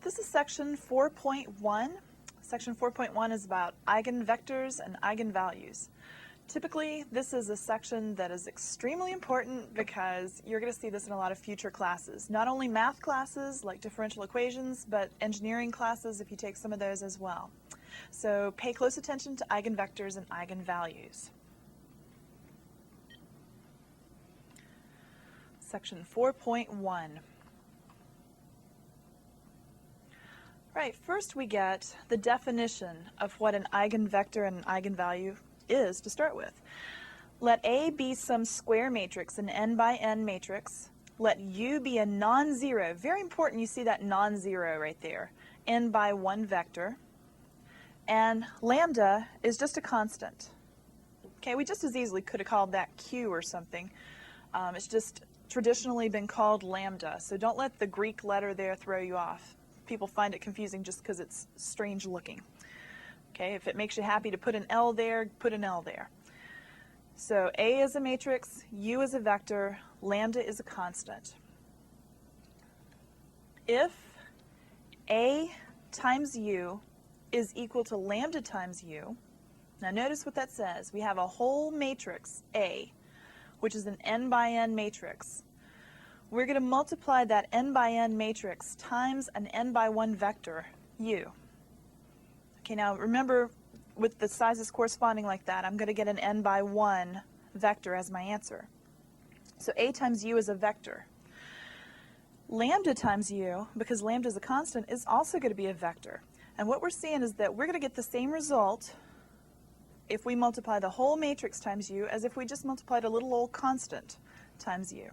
This is section 4.1. Section 4.1 is about eigenvectors and eigenvalues. Typically, this is a section that is extremely important because you're going to see this in a lot of future classes. Not only math classes like differential equations, but engineering classes if you take some of those as well. So pay close attention to eigenvectors and eigenvalues. Section 4.1. Right, first we get the definition of what an eigenvector and an eigenvalue is to start with. Let A be some square matrix, an n by n matrix. Let U be a non-zero, very important you see that non-zero right there, n by 1 vector. And lambda is just a constant. Okay, we just as easily could have called that Q or something. It's just traditionally been called lambda, so don't let the Greek letter there throw you off. People find it confusing just because it's strange looking. Okay, if it makes you happy to put an L there, put an L there. So A is a matrix, U is a vector, lambda is a constant. If A times U is equal to lambda times U, now notice what that says. We have a whole matrix, A, which is an n by n matrix. We're going to multiply that n by n matrix times an n by 1 vector, U. Okay, now remember, with the sizes corresponding like that, I'm going to get an n by 1 vector as my answer. So A times U is a vector. Lambda times U, because lambda is a constant, is also going to be a vector. And what we're seeing is that we're going to get the same result if we multiply the whole matrix times U as if we just multiplied a little old constant times U.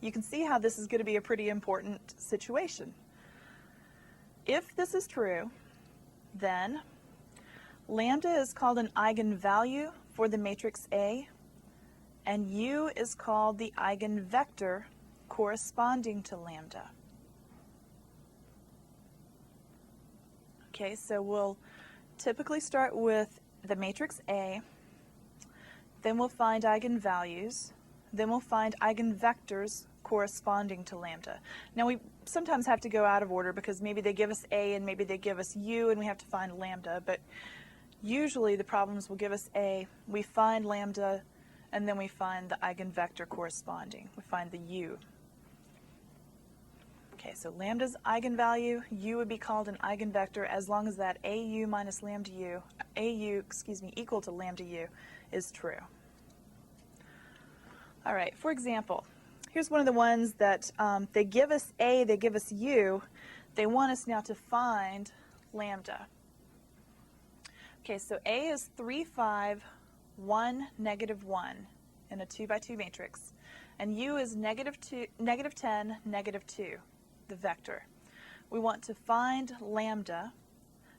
You can see how this is going to be a pretty important situation. If this is true, then lambda is called an eigenvalue for the matrix A, and U is called the eigenvector corresponding to lambda. Okay, so we'll typically start with the matrix A, then we'll find eigenvalues, then we'll find eigenvectors corresponding to lambda. Now we sometimes have to go out of order because maybe they give us A and maybe they give us U and we have to find lambda, but usually the problems will give us A, we find lambda, and then we find the eigenvector corresponding. We find the U. Okay, so lambda's eigenvalue, U would be called an eigenvector as long as that AU minus lambda U, equal to lambda U is true. All right, for example, here's one of the ones that they give us A, they give us U. They want us now to find lambda. Okay, so A is 3, 5, 1, negative 1 in a 2 by 2 matrix. And U is negative 10, negative 2, the vector. We want to find lambda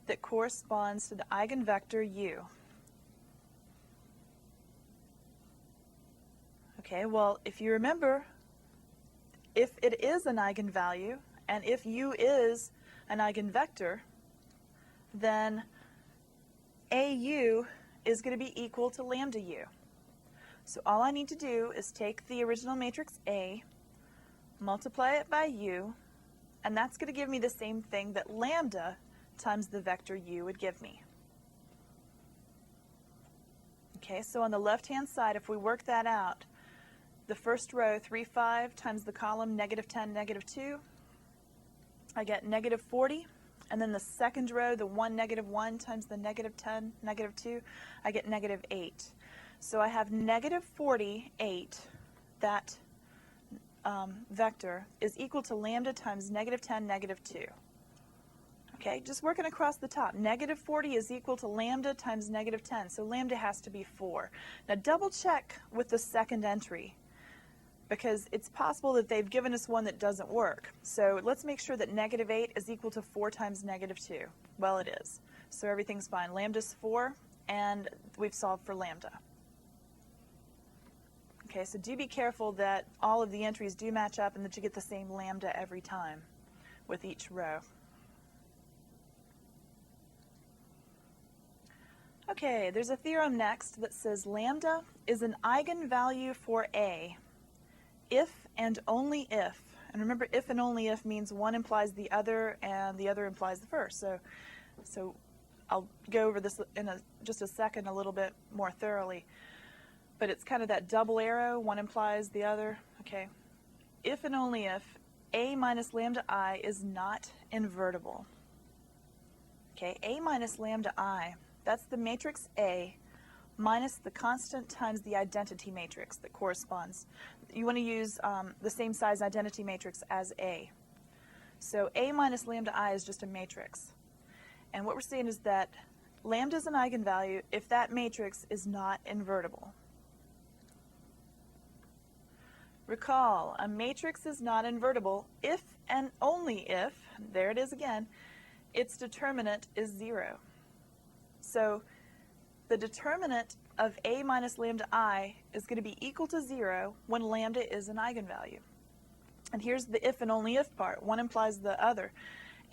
that corresponds to the eigenvector U. Okay, well, if you remember, if it is an eigenvalue, and if U is an eigenvector, then AU is going to be equal to lambda U. So all I need to do is take the original matrix A, multiply it by U, and that's going to give me the same thing that lambda times the vector U would give me. Okay, so on the left-hand side, if we work that out, the first row, 3, 5, times the column, negative 10, negative 2, I get negative 40. And then the second row, the 1, negative 1, times the negative 10, negative 2, I get negative 8. So I have negative 48, that vector, is equal to lambda times negative 10, negative 2. Okay, just working across the top. Negative 40 is equal to lambda times negative 10, so lambda has to be 4. Now double check with the second entry, because it's possible that they've given us one that doesn't work. So let's make sure that negative 8 is equal to 4 times negative 2. Well, it is. So everything's fine. Lambda's 4, and we've solved for lambda. Okay, so do be careful that all of the entries do match up and that you get the same lambda every time with each row. Okay, there's a theorem next that says lambda is an eigenvalue for A if and only if, And remember, if and only if means one implies the other and the other implies the first. So I'll go over this in just a second a little bit more thoroughly. But it's kind of that double arrow, one implies the other. Okay. If and only if A minus lambda I is not invertible. Okay, A minus lambda I, that's the matrix A minus the constant times the identity matrix that corresponds. You want to use the same size identity matrix as A. So A minus lambda I is just a matrix. And what we're saying is that lambda is an eigenvalue if that matrix is not invertible. Recall, a matrix is not invertible if and only if, there it is again, its determinant is 0. So the determinant of A minus lambda I is going to be equal to 0 when lambda is an eigenvalue. And here's the if and only if part. One implies the other.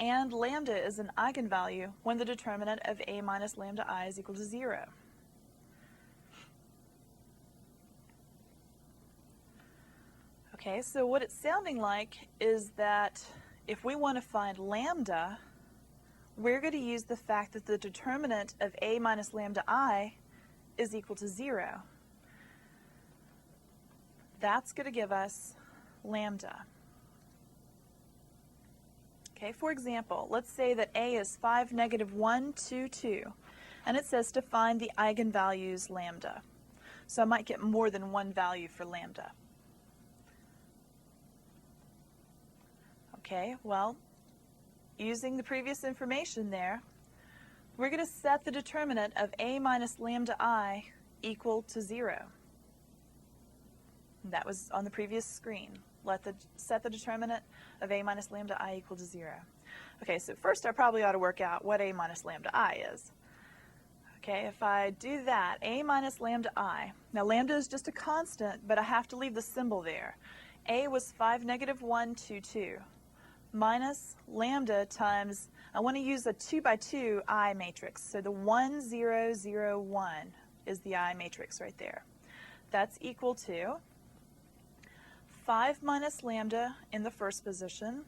And lambda is an eigenvalue when the determinant of A minus lambda I is equal to 0. Okay, so what it's sounding like is that if we want to find lambda, we're going to use the fact that the determinant of A minus lambda I is equal to 0. That's going to give us lambda. Okay, for example, let's say that A is 5, negative 1, 2, 2, and it says to find the eigenvalues lambda. So I might get more than one value for lambda. Okay, well, using the previous information there, we're going to set the determinant of A minus lambda I equal to 0. That was on the previous screen. Set the determinant of A minus lambda I equal to 0. Okay, so first I probably ought to work out what A minus lambda I is. Okay, if I do that, A minus lambda I, now lambda is just a constant, but I have to leave the symbol there. A was 5, negative 1, 2, 2. Minus lambda times, I want to use a 2 by 2 I matrix. So the 1, 0, 0, 1 is the I matrix right there. That's equal to 5 minus lambda in the first position,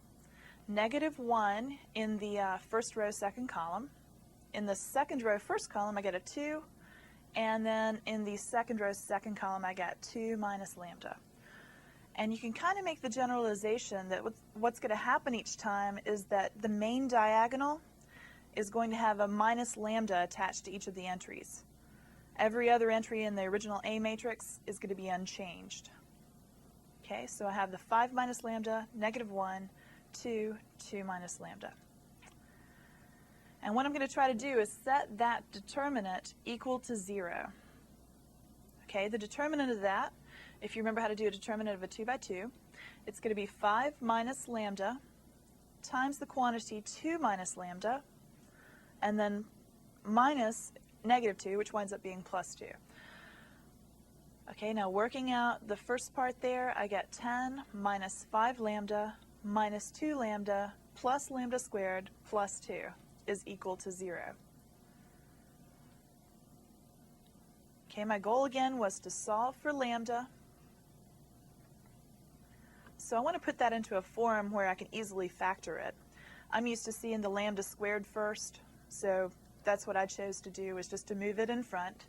negative 1 in the first row, second column. In the second row, first column, I get a 2. And then in the second row, second column, I get 2 minus lambda. And you can kind of make the generalization that what's going to happen each time is that the main diagonal is going to have a minus lambda attached to each of the entries. Every other entry in the original A matrix is going to be unchanged. Okay, so I have the 5 minus lambda, negative 1, 2, 2 minus lambda. And what I'm going to try to do is set that determinant equal to 0. Okay, the determinant of that, if you remember how to do a determinant of a 2 by 2, it's going to be 5 minus lambda times the quantity 2 minus lambda, and then minus negative 2, which winds up being plus 2. Okay, now working out the first part there, I get 10 minus 5 lambda minus 2 lambda plus lambda squared plus 2 is equal to 0. Okay, my goal again was to solve for lambda. So I want to put that into a form where I can easily factor it. I'm used to seeing the lambda squared first, so that's what I chose to do, is just to move it in front.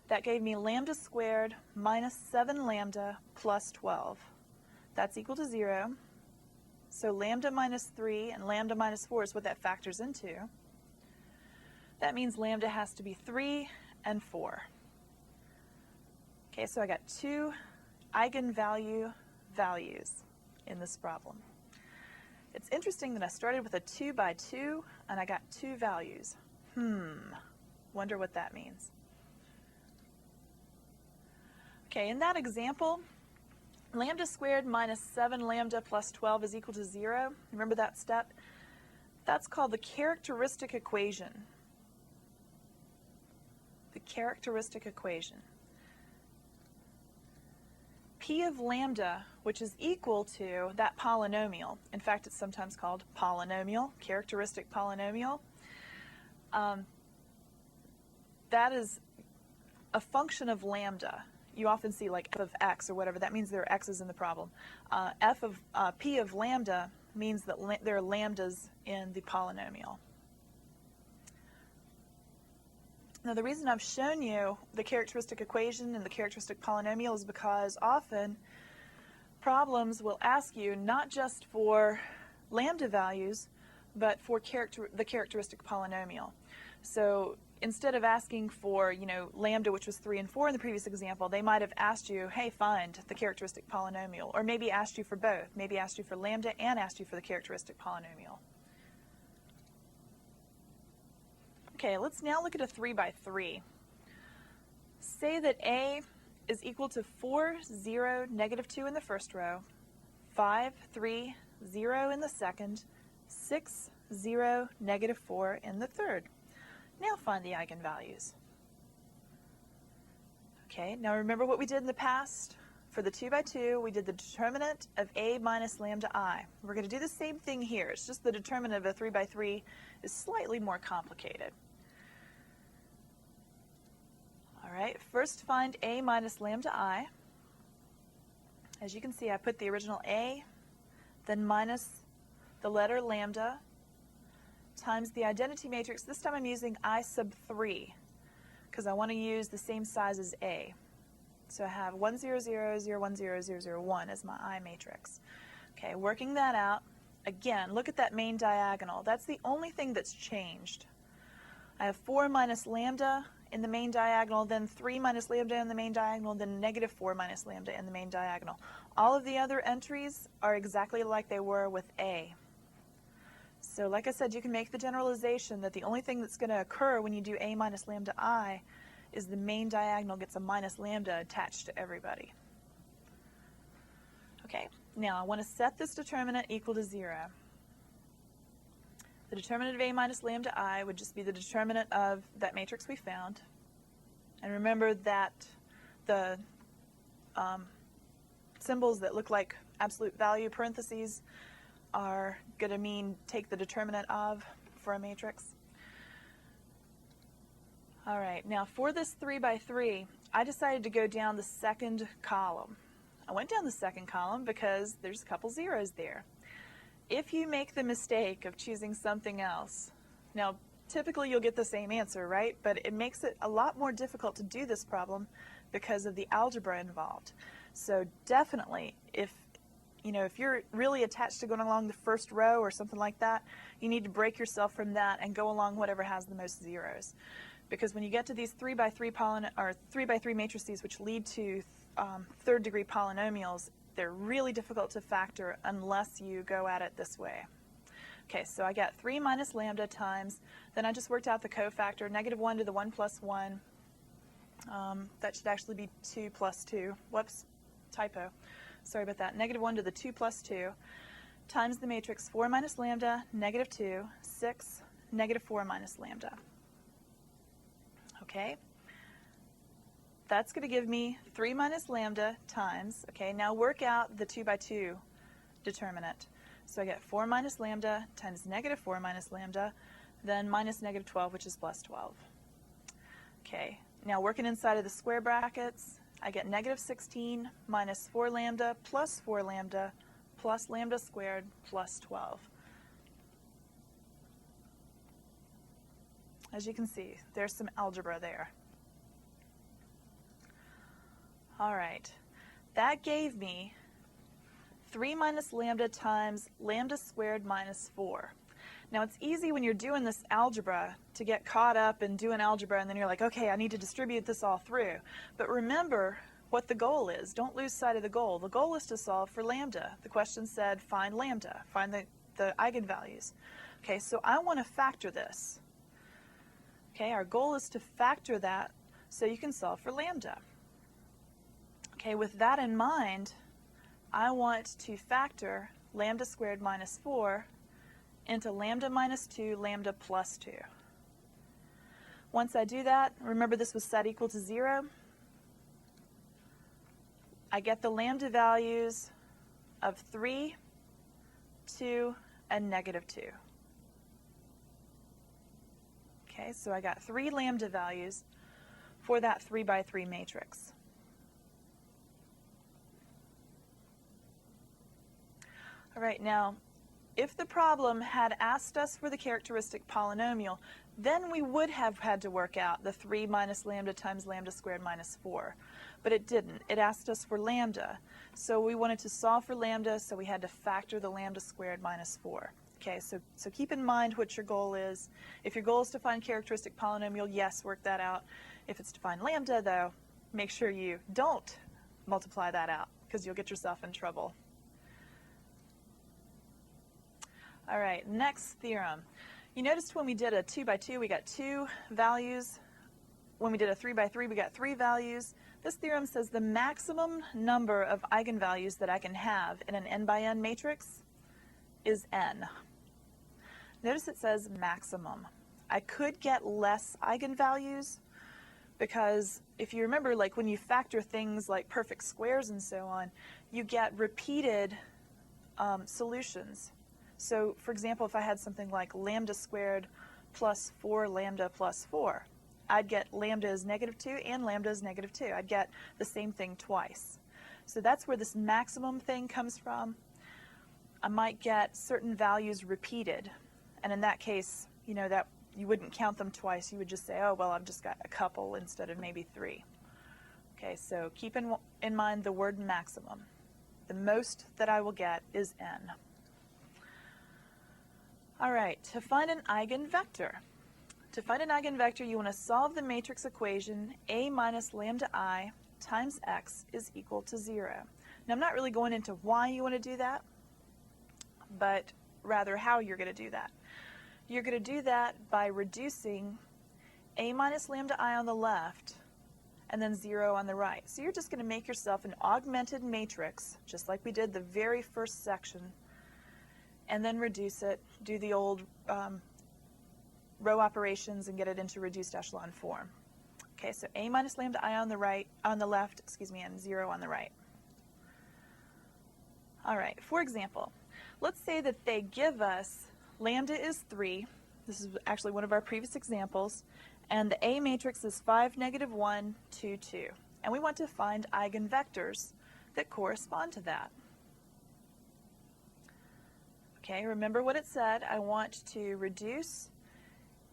That gave me lambda squared minus 7 lambda plus 12. That's equal to 0. So lambda minus 3 and lambda minus 4 is what that factors into. That means lambda has to be 3 and 4. Okay, so I got 2 eigenvalue values in this problem. It's interesting that I started with a 2 by 2 and I got 2 values. Wonder what that means. Okay, in that example, lambda squared minus 7 lambda plus 12 is equal to 0. Remember that step? That's called the characteristic equation. The characteristic equation. P of lambda, which is equal to that polynomial. In fact, it's sometimes called polynomial, characteristic polynomial. That is a function of lambda. you often see like f of x or whatever. That means there are x's in the problem. P of lambda means that there are lambdas in the polynomial. Now the reason I've shown you the characteristic equation and the characteristic polynomial is because often problems will ask you not just for lambda values, but for the characteristic polynomial. So instead of asking for, lambda, which was 3 and 4 in the previous example, they might have asked you, hey, find the characteristic polynomial, or maybe asked you for both, maybe asked you for lambda and asked you for the characteristic polynomial. Okay, let's now look at a 3 by 3. Say that A is equal to 4, 0, negative 2 in the first row, 5, 3, 0 in the second, 6, 0, negative 4 in the third. Now find the eigenvalues. Okay, now remember what we did in the past? For the 2 by 2, we did the determinant of A minus lambda I. We're going to do the same thing here. It's just the determinant of a 3 by 3 is slightly more complicated. All right, first find A minus lambda I. As you can see, I put the original A, then minus the letter lambda, times the identity matrix. This time I'm using I sub 3 because I want to use the same size as A. So I have 1, 0, 0, 0, 1, 0, 0, 0, 1 as my I matrix. Okay, working that out. Again, look at that main diagonal. That's the only thing that's changed. I have 4 minus lambda in the main diagonal, then 3 minus lambda in the main diagonal, then negative 4 minus lambda in the main diagonal. All of the other entries are exactly like they were with A. So like I said, you can make the generalization that the only thing that's going to occur when you do A minus lambda I is the main diagonal gets a minus lambda attached to everybody. Okay, now I want to set this determinant equal to 0. The determinant of A minus lambda I would just be the determinant of that matrix we found. And remember that the symbols that look like absolute value parentheses are going to mean take the determinant of for a matrix. All right, now for this 3 by 3, I decided to go down the second column. I went down the second column because there's a couple zeros there. If you make the mistake of choosing something else, now typically you'll get the same answer, right? But it makes it a lot more difficult to do this problem because of the algebra involved. So definitely, if you're really attached to going along the first row or something like that, you need to break yourself from that and go along whatever has the most zeros. Because when you get to these 3 by 3 matrices which lead to third degree polynomials, they're really difficult to factor unless you go at it this way. Okay, so I got 3 minus lambda times, then I just worked out the cofactor, negative 1 to the 1 plus 1. That should actually be 2 plus 2. Whoops, typo. Sorry about that. Negative 1 to the 2 plus 2 times the matrix 4 minus lambda, negative 2, 6, negative 4 minus lambda. Okay, that's going to give me 3 minus lambda times, okay, now work out the 2 by 2 determinant. So I get 4 minus lambda times negative 4 minus lambda, then minus negative 12, which is plus 12. Okay, now working inside of the square brackets, I get negative 16 minus 4 lambda plus 4 lambda plus lambda squared plus 12. As you can see, there's some algebra there. All right, that gave me 3 minus lambda times lambda squared minus 4. Now it's easy when you're doing this algebra to get caught up in doing algebra and then you're like, okay, I need to distribute this all through. But remember what the goal is. Don't lose sight of the goal. The goal is to solve for lambda. The question said find lambda, find the eigenvalues. Okay, so I want to factor this. Okay, our goal is to factor that so you can solve for lambda. Okay, with that in mind, I want to factor lambda squared minus 4 into lambda minus 2, lambda plus 2. Once I do that, remember this was set equal to 0. I get the lambda values of 3, 2, and negative 2. Okay, so I got 3 lambda values for that 3 by 3 matrix. All right, now, if the problem had asked us for the characteristic polynomial, then we would have had to work out the 3 minus lambda times lambda squared minus 4. But it didn't. It asked us for lambda. So we wanted to solve for lambda, so we had to factor the lambda squared minus 4. Okay, so keep in mind what your goal is. If your goal is to find characteristic polynomial, yes, work that out. If it's to find lambda, though, make sure you don't multiply that out, because you'll get yourself in trouble. All right, next theorem. You noticed when we did a 2 by 2, we got 2 values. When we did a 3 by 3, we got 3 values. This theorem says the maximum number of eigenvalues that I can have in an n by n matrix is n. Notice it says maximum. I could get less eigenvalues because if you remember, like when you factor things like perfect squares and so on, you get repeated solutions. So, for example, if I had something like lambda squared plus 4 lambda plus 4, I'd get lambda is -2 and lambda is -2. I'd get the same thing twice. So that's where this maximum thing comes from. I might get certain values repeated. And in that case, you know, that you wouldn't count them twice. You would just say, oh, well, I've just got a couple instead of maybe 3. Okay, so keep in mind the word maximum. The most that I will get is n. All right, to find an eigenvector. To find an eigenvector, you want to solve the matrix equation A minus lambda I times x is equal to 0. Now, I'm not really going into why you want to do that, but rather how you're going to do that. You're going to do that by reducing A minus lambda I on the left and then 0 on the right. So you're just going to make yourself an augmented matrix, just like we did the very first section, and then reduce it, do the old row operations and get it into reduced echelon form. Okay, so A minus lambda I on the right, on the left, excuse me, and 0 on the right. All right, for example, let's say that they give us lambda is 3. This is actually one of our previous examples, and the A matrix is 5, -1, 2, 2. And we want to find eigenvectors that correspond to that. Okay, remember what it said. I want to reduce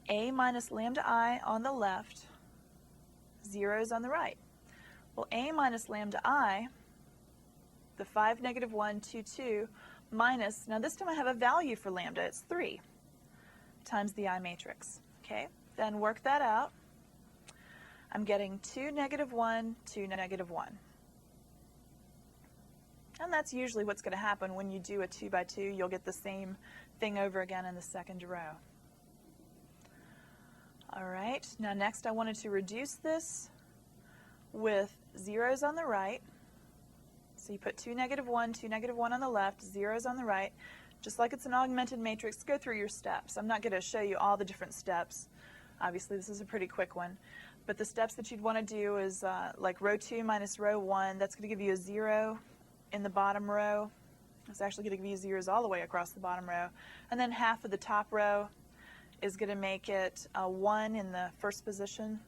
A minus lambda I on the left, 0s on the right. Well, A minus lambda I, the 5, -1, 2, 2, minus, now this time I have a value for lambda, it's 3, times the I matrix. Okay, then work that out. I'm getting 2, -1, 2, -1. And that's usually what's going to happen when you do a 2 by 2. You'll get the same thing over again in the second row. All right, now next I wanted to reduce this with 0s on the right. So you put 2, -1, 2, -1 on the left, 0s on the right. Just like it's an augmented matrix, go through your steps. I'm not going to show you all the different steps. Obviously, this is a pretty quick one. But the steps that you'd want to do is like row 2 minus row 1. That's going to give you a 0 in the bottom row. It's actually going to give you zeros all the way across the bottom row. And then half of the top row is going to make it a 1 in the first position.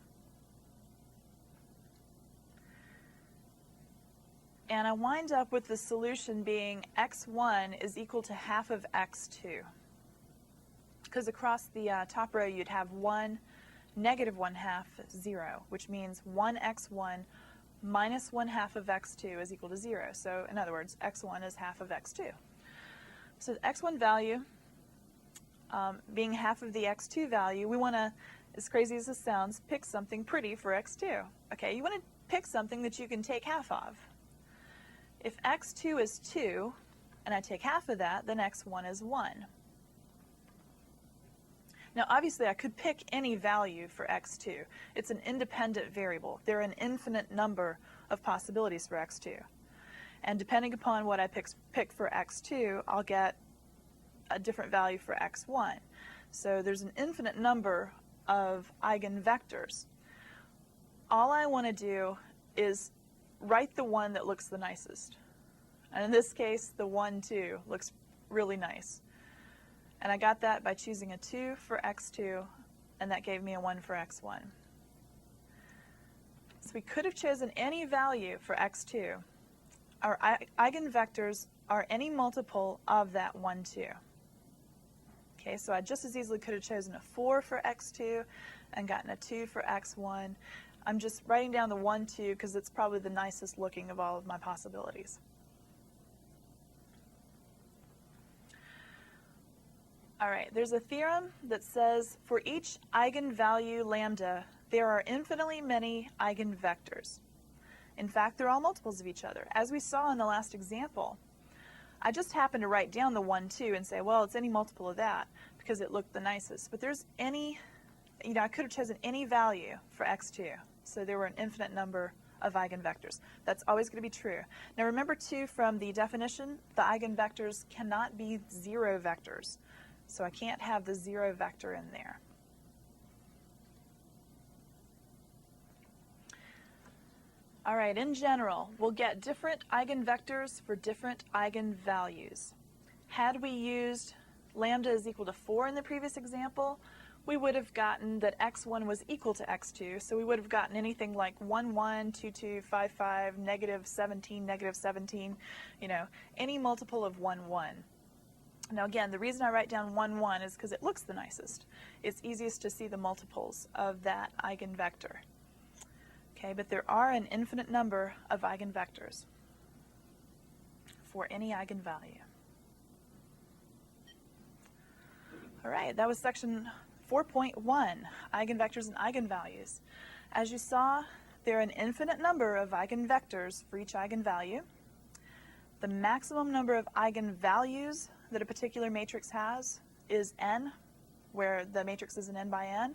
And I wind up with the solution being x1 is equal to half of x2. Because across the top row you'd have 1, -1/2, 0, which means 1x1 minus 1/2 of x2 is equal to 0. So in other words, x1 is half of x2. So the x1 value being half of the x2 value, we want to, as crazy as this sounds, pick something pretty for x2. Okay, you want to pick something that you can take half of. If x2 is 2, and I take half of that, then x1 is 1. Now, obviously, I could pick any value for x2. It's an independent variable. There are an infinite number of possibilities for x2. And depending upon what I pick for x2, I'll get a different value for x1. So there's an infinite number of eigenvectors. All I want to do is write the one that looks the nicest. And in this case, the 1, 2 looks really nice. And I got that by choosing a 2 for x2, and that gave me a 1 for x1. So we could have chosen any value for x2. Our eigenvectors are any multiple of that 1, 2. Okay, so I just as easily could have chosen a 4 for x2 and gotten a 2 for x1. I'm just writing down the 1, 2 because it's probably the nicest looking of all of my possibilities. All right, there's a theorem that says for each eigenvalue lambda, there are infinitely many eigenvectors. In fact, they're all multiples of each other. As we saw in the last example, I just happened to write down the 1, 2 and say, well, it's any multiple of that because it looked the nicest. But there's any, I could have chosen any value for x2. So there were an infinite number of eigenvectors. That's always going to be true. Now remember, too, from the definition, the eigenvectors cannot be zero vectors. So I can't have the zero vector in there. All right, in general, we'll get different eigenvectors for different eigenvalues. Had we used lambda is equal to 4 in the previous example, we would have gotten that x1 was equal to x2, so we would have gotten anything like 1, 1, 2, 2, 5, 5, negative 17, any multiple of 1, 1. Now again, the reason I write down 1, 1 is because it looks the nicest. It's easiest to see the multiples of that eigenvector. Okay, but there are an infinite number of eigenvectors for any eigenvalue. All right, that was section 4.1, eigenvectors and eigenvalues. As you saw, there are an infinite number of eigenvectors for each eigenvalue. The maximum number of eigenvalues that a particular matrix has is n, where the matrix is an n by n.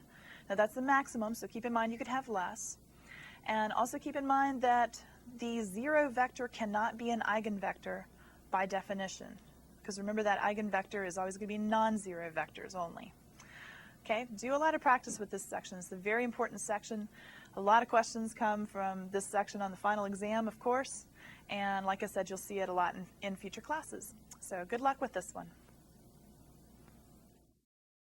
Now that's the maximum, so keep in mind you could have less. And also keep in mind that the zero vector cannot be an eigenvector by definition, because remember that eigenvector is always going to be non-zero vectors only. Okay, do a lot of practice with this section. It's a very important section. A lot of questions come from this section on the final exam, of course, and like I said, you'll see it a lot in future classes. So good luck with this one.